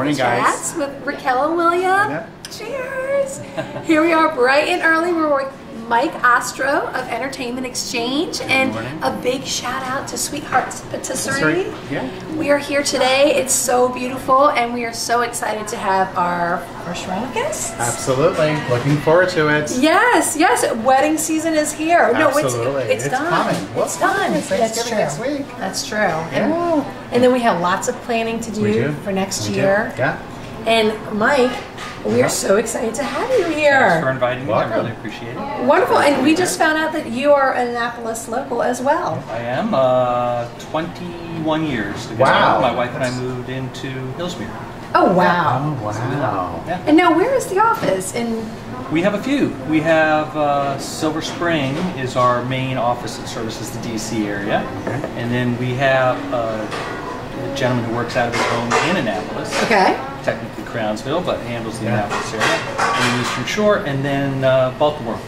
Morning, Chats guys. with Raquel and William. Yeah. Cheers. Here we are bright and early. We're with Mike Ostrow of Entertainment Exchange, and a big shout out to Sweethearts Patisserie. Yeah. We are here today. It's so beautiful, and we are so excited to have our first round of guests. Absolutely. Looking forward to it. Yes, yes. Wedding season is here. Absolutely. No, it's done. Coming. It's done. It's Thanksgiving next week. That's true. Yeah. And then we have lots of planning to do for next year. Yeah. And Mike, we are so excited to have you here. Thanks for inviting me. Welcome. I really appreciate it. Wonderful. And we just found out that you are an Annapolis local as well. I am 21 years ago. Wow. My wife and I moved into Hillsmere. Oh, wow. Oh, wow. Yeah. And now where is the office? We have a few. We have Silver Spring is our main office that services the DC area. And then we have a gentleman who works out of his home in Annapolis. Okay. Technically Crownsville, but handles the Annapolis area. And the Eastern Shore, and then Baltimore.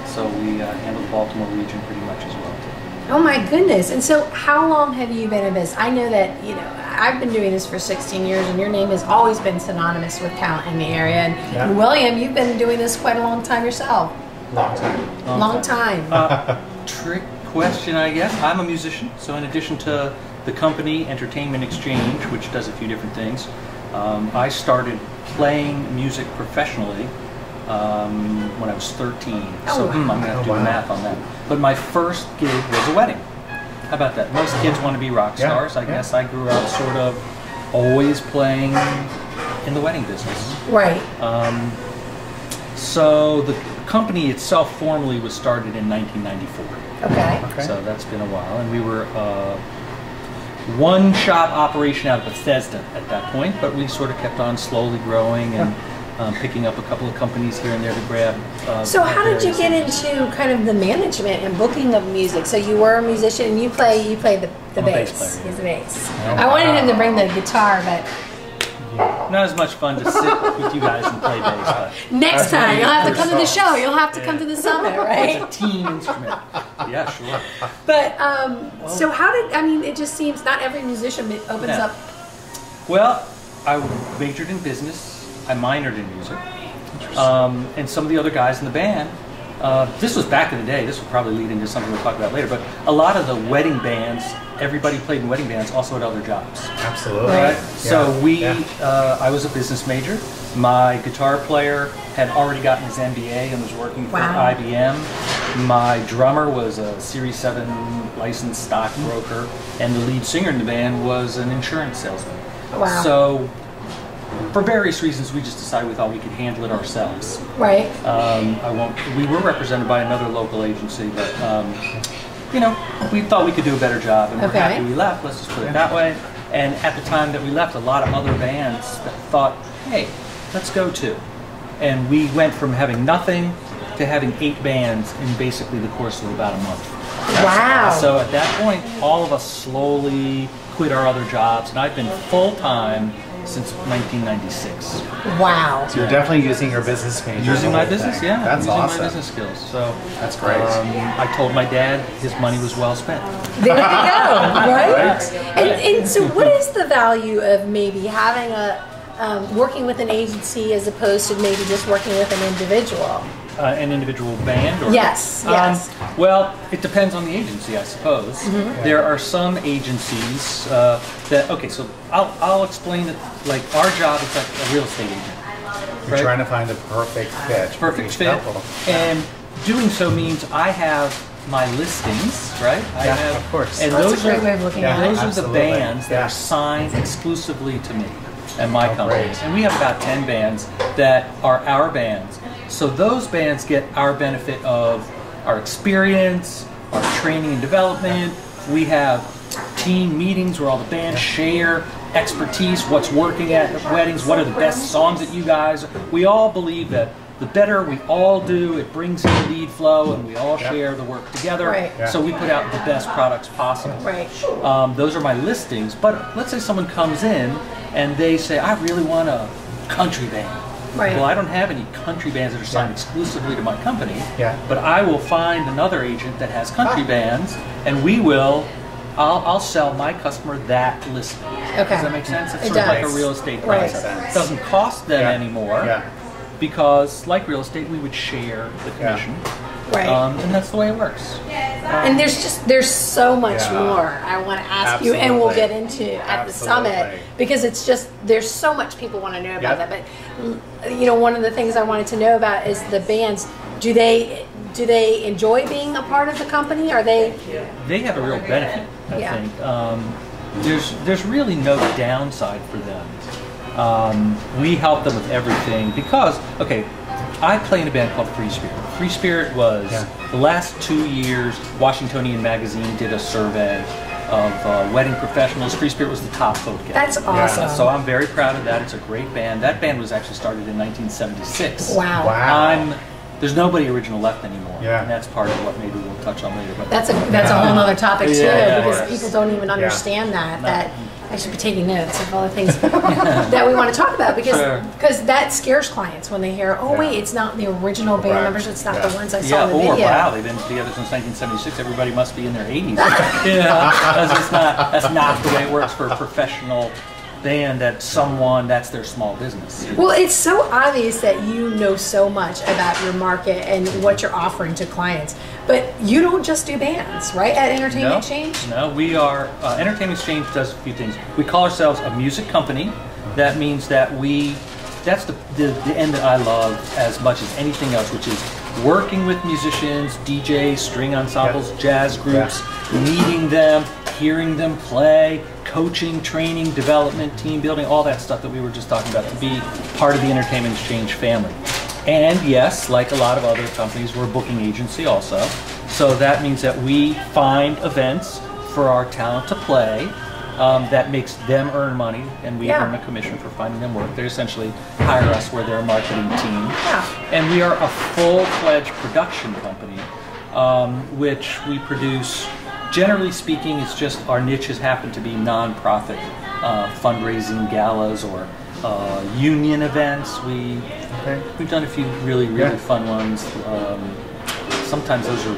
So we handle the Baltimore region pretty much as well. Oh my goodness. And so how long have you been in business? I know that, I've been doing this for 16 years, and your name has always been synonymous with talent in the area. And William, you've been doing this quite a long time yourself. Long time. Long time. Trick question, I guess. I'm a musician, so in addition to the company Entertainment Exchange, which does a few different things, I started playing music professionally when I was 13. So I'm going to have to do the math on that. But my first gig was a wedding. How about that? Most kids want to be rock stars. I guess I grew up sort of always playing in the wedding business. Right. So the company itself formally was started in 1994. Okay. So that's been a while. And we were one-shop operation out of Bethesda at that point, but we sort of kept on slowly growing and picking up a couple of companies here and there to grab. So how did you get into kind of the management and booking of music? So you were a musician, and you play the bass. Bass player, He's the bass. I wanted him to bring the guitar, but not as much fun to sit with you guys and play bass. But next time you'll have to come to the show. You'll have to come to the summit, right? It's a team instrument. Yeah, sure. But so how did it just seems not every musician opens up. Well, I majored in business. I minored in music. And some of the other guys in the band, this was back in the day, this will probably lead into something we'll talk about later, but a lot of the wedding bands, everybody played in wedding bands, also had other jobs. Absolutely. Right? So I was a business major. My guitar player had already gotten his MBA and was working for IBM. My drummer was a Series 7 licensed stockbroker, and the lead singer in the band was an insurance salesman. Wow. So for various reasons, we just decided we thought we could handle it ourselves. Right. We were represented by another local agency, but we thought we could do a better job, and we're happy we left. Let's just put it that way. And at the time that we left, a lot of other bands thought, "Hey, let's go too." And we went from having nothing to having 8 bands in basically the course of about a month. Wow. So at that point, all of us slowly quit our other jobs, and I've been full-time since 1996. Wow. So you're definitely using your business major. Using my business, yeah. That's using awesome. my business skills. So that's great. I told my dad his money was well spent. There you go, right? And so what is the value of maybe having working with an agency as opposed to maybe just working with an individual? An individual band? Or, yes. Well, it depends on the agency, I suppose. There are some agencies so I'll explain it like our job is like a real estate agent. You're trying to find the perfect fit. Perfect fit. And doing so means I have my listings, right? Of course. And that's those a great way of looking at it. Those are the bands that are signed exclusively to me and my company. Great. And we have about 10 bands that are our bands. So those bands get our benefit of our experience, our training and development. We have team meetings where all the bands share expertise, what's working at weddings, what are the best songs that you guys. We all believe that the better we all do, it brings in the lead flow, and we all share the work together. Right. So we put out the best products possible. Right. Those are my listings. But let's say someone comes in and they say, I really want a country band. Right. Well, I don't have any country bands that are signed exclusively to my company. Yeah. But I will find another agent that has country bands, and we will I'll sell my customer that listing. Okay. Does that make sense? It's It sort of like a does. real estate Right. process. It doesn't cost them anymore because, like real estate, we would share the commission. Right. And that's the way it works. And there's so much more I want to ask you, and we'll get into at the summit, because it's just, there's so much people want to know about that. But you know, one of the things I wanted to know about is the bands. Do they enjoy being a part of the company? Are they? They have a real benefit, I think. There's really no downside for them. We help them with everything because, okay, I play in a band called Free Spirit. Free Spirit was the last 2 years, Washingtonian Magazine did a survey of wedding professionals. Free Spirit was the top vote getter. That's awesome. So I'm very proud of that. It's a great band. That band was actually started in 1976. Wow. There's nobody original left anymore. Yeah. And that's part of what maybe we'll touch on later. But That's a whole other topic too, because course. people don't even understand that I should be taking notes of all the things that we want to talk about, because that scares clients when they hear, oh wait, it's not the original band members, it's not the ones I saw in the video. Wow, they've been together since 1976. Everybody must be in their 80s. That's not the way it works for a professional band. That's their small business. Well, it's so obvious that you know so much about your market and what you're offering to clients, but you don't just do bands, right? At Entertainment Exchange? No, we are, Entertainment Exchange does a few things. We call ourselves a music company. That means that that's the end that I love as much as anything else, which is working with musicians, DJs, string ensembles, jazz groups, meeting them, hearing them play, coaching, training, development, team building, all that stuff that we were just talking about, to be part of the Entertainment Exchange family. And yes, like a lot of other companies, we're a booking agency also. So that means that we find events for our talent to play that makes them earn money, and we earn a commission for finding them work. They essentially hire us, where they're a marketing team. And we are a full-fledged production company, which we produce. Generally speaking, it's just our niches happen to be nonprofit fundraising galas or union events. We've done a few really fun ones. Sometimes those are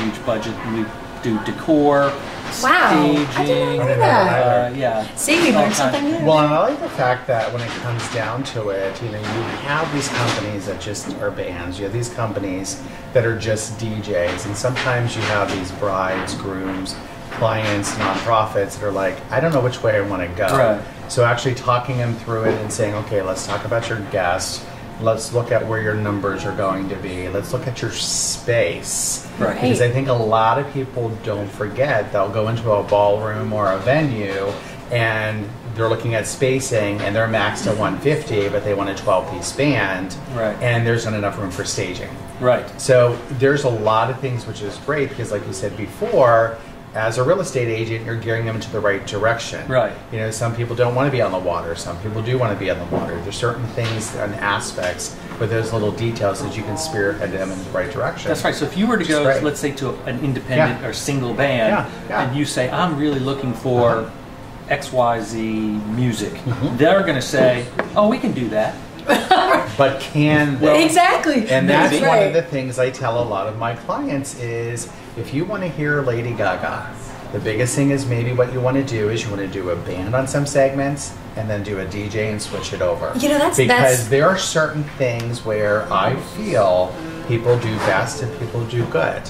huge budget. We do decor, staging. I didn't know that. See, we learned something new. Well, and I like the fact that when it comes down to it, you know, you have these companies that just are bands. You have these companies that are just DJs, and sometimes you have these brides, grooms, clients, nonprofits that are like, I don't know which way I want to go. Right. So actually talking them through it and saying, okay, let's talk about your guests. Let's look at where your numbers are going to be. Let's look at your space. Right. Because I think a lot of people don't forget, they'll go into a ballroom or a venue and they're looking at spacing and they're maxed at 150, but they want a 12-piece band. Right. And there's not enough room for staging. Right. So there's a lot of things, which is great, because like you said before, as a real estate agent, you're gearing them into the right direction. Right. You know, some people don't want to be on the water. Some people do want to be on the water. There's certain things and aspects with those little details that you can spearhead them in the right direction. That's right. So if you were to go, let's say, to an independent or single band, and you say, I'm really looking for XYZ music, they're going to say, oh, we can do that. But can they? Exactly. And that's one of the things I tell a lot of my clients is, if you want to hear Lady Gaga, the biggest thing is maybe what you want to do is you want to do a band on some segments and then do a DJ and switch it over. You know, because there are certain things where I feel people do best and people do good.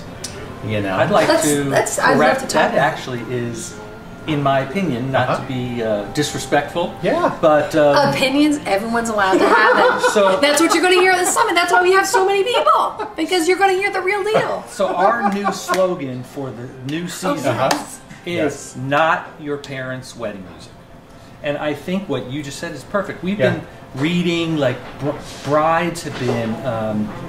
You know, I'd like to correct that. Actually, is, in my opinion, not to be disrespectful. Yeah. But opinions, everyone's allowed to have them. So that's what you're going to hear at the summit. That's why we have so many people, because you're going to hear the real deal. So our new slogan for the new season is not your parents' wedding music. And I think what you just said is perfect. We've been reading, like, brides have been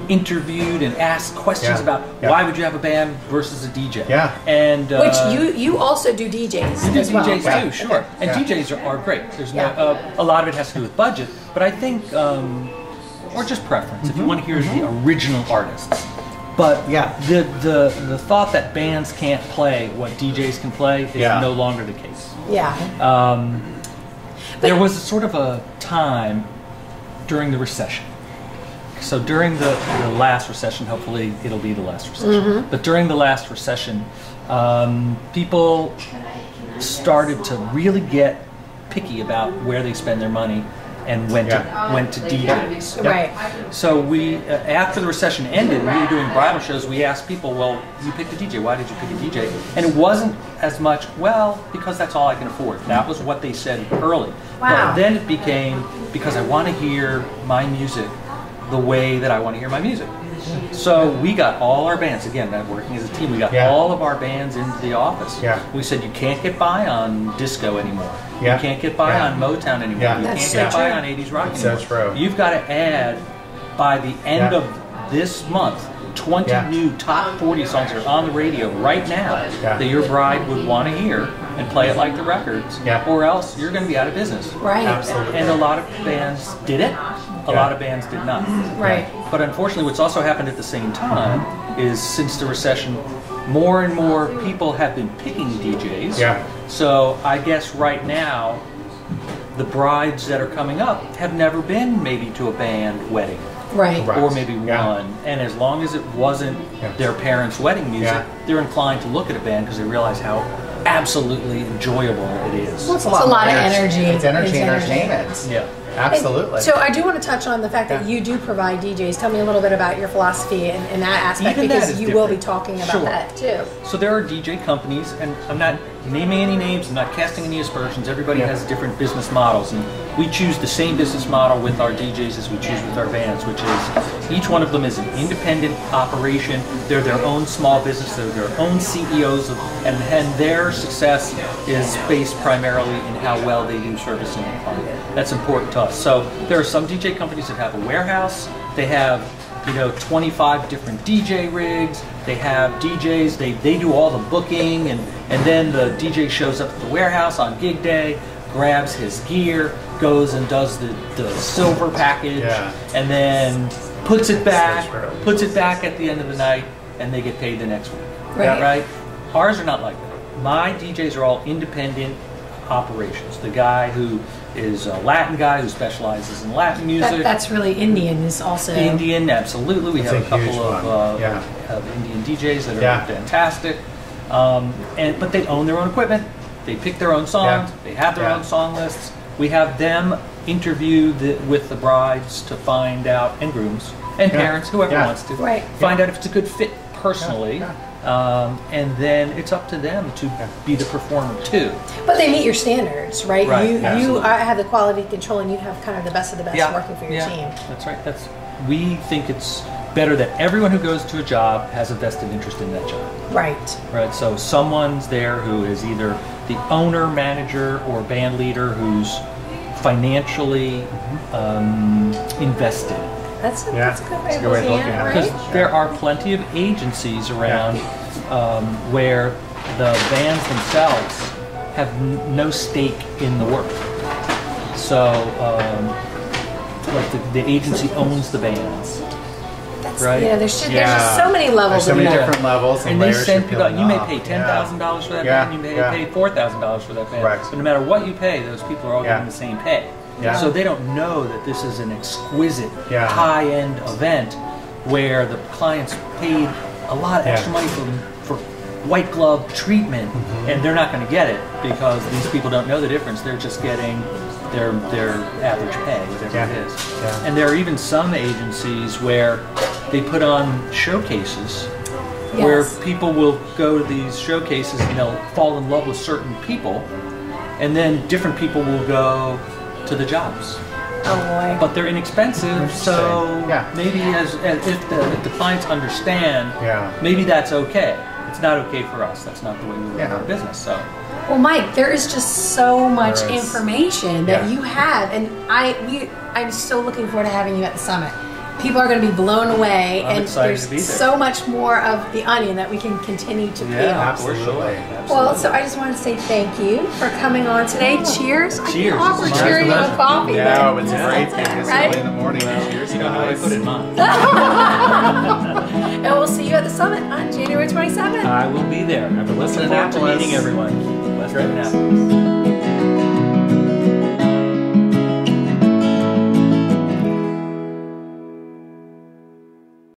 interviewed and asked questions about why would you have a band versus a DJ. And which you also do DJs. We do as well. DJs too, sure. And DJs are great. There's no, a lot of it has to do with budget, but I think, or just preference, if you want to hear the original artists. But the thought that bands can't play what DJs can play is no longer the case. There was sort of a time during the recession, So during the last recession, hopefully it'll be the last recession, but during the last recession, people started to really get picky about where they spend their money and went to DJs. Right. So we, after the recession ended, we were doing bridal shows. We asked people, "Well, you picked a DJ. Why did you pick a DJ?" And it wasn't as much, "Well, because that's all I can afford." That was what they said early. Wow. But then it became, "Because I want to hear my music the way that I want to hear my music." So we got all our bands, again, working as a team, we got all of our bands into the office. We said, you can't get by on disco anymore. You can't get by on Motown anymore. You can't get by on 80s rock anymore. So true. You've got to add, by the end of this month, 20 new top 40 songs that are on the radio right now that your bride would want to hear and play it like the records, or else you're going to be out of business. Right. Absolutely. And a lot of bands did it. A lot of bands did not. Right. But unfortunately, what's also happened at the same time is since the recession, more and more people have been picking DJs. So I guess right now, the brides that are coming up have never been maybe to a band wedding. Right. Or maybe one. And as long as it wasn't their parents' wedding music, they're inclined to look at a band because they realize how absolutely enjoyable it is. Well, it's a lot of energy. It's energy and entertainment. Yeah. Absolutely. So I do want to touch on the fact that you do provide DJs. Tell me a little bit about your philosophy in that aspect, Even because that is you will be different. talking about that too. So there are DJ companies, and I'm not naming any names, I'm not casting any aspersions. Everybody has different business models, and we choose the same business model with our DJs as we choose with our bands, which is each one of them is an independent operation. They're their own small business, they're their own CEOs, and their success is based primarily in how well they do servicing the client. That's important to us. So there are some DJ companies that have a warehouse, they have 25 different DJ rigs, they have DJs, they do all the booking, and then the DJ shows up at the warehouse on gig day, grabs his gear, goes and does the silver package, and then puts it back at the end of the night, and they get paid the next week. Right? Ours are not like that. My DJs are all independent operations. The guy who is a Latin guy who specializes in Latin music. That's really Indian is also. Indian, absolutely. We have a couple of Indian DJs that are fantastic. But they own their own equipment. They pick their own songs. They have their own song lists. We have them interview with the brides to find out, and grooms, and parents, whoever wants to, find out if it's a good fit personally. And then it's up to them to be the performer too. But they meet your standards, right? You absolutely. have the quality control, and you have kind of the best of the best working for your team. That's right. We think it's better that everyone who goes to a job has a vested interest in that job. Right. So someone's there who is either the owner, manager, or band leader who's financially invested. That's a good way of looking at it, right? Because there are plenty of agencies around where the bands themselves have no stake in the work. So, like the agency owns the bands. Right? Yeah, there's just so many levels. There's so many different levels and they layers. send people out. You may pay $10,000 for that band. You may pay $4,000 for that band. But no matter what you pay, those people are all getting the same pay. So they don't know that this is an exquisite, high-end event where the clients paid a lot of extra money for white glove treatment, and they're not going to get it because these people don't know the difference. They're just getting their average pay, whatever it is. And there are even some agencies where they put on showcases where people will go to these showcases and they'll fall in love with certain people, and then different people will go to the jobs. Oh boy. But they're inexpensive, so maybe if the clients understand, maybe that's okay. It's not okay for us. That's not the way we run our business. So. Well, Mike, there is just so much information that you have, and I'm so looking forward to having you at the summit. People are going to be blown away, and there's so much more of the onion that we can continue to peel. Absolutely. Well, so I just want to say thank you for coming on today. Cheers. Cheers. Awkward cheering on coffee. No, it's great. It's early in the morning. Cheers. You know how I put it in mine. And we'll see you at the summit on January 27th. I will be there. I'm looking forward to meeting everyone. Let's go now.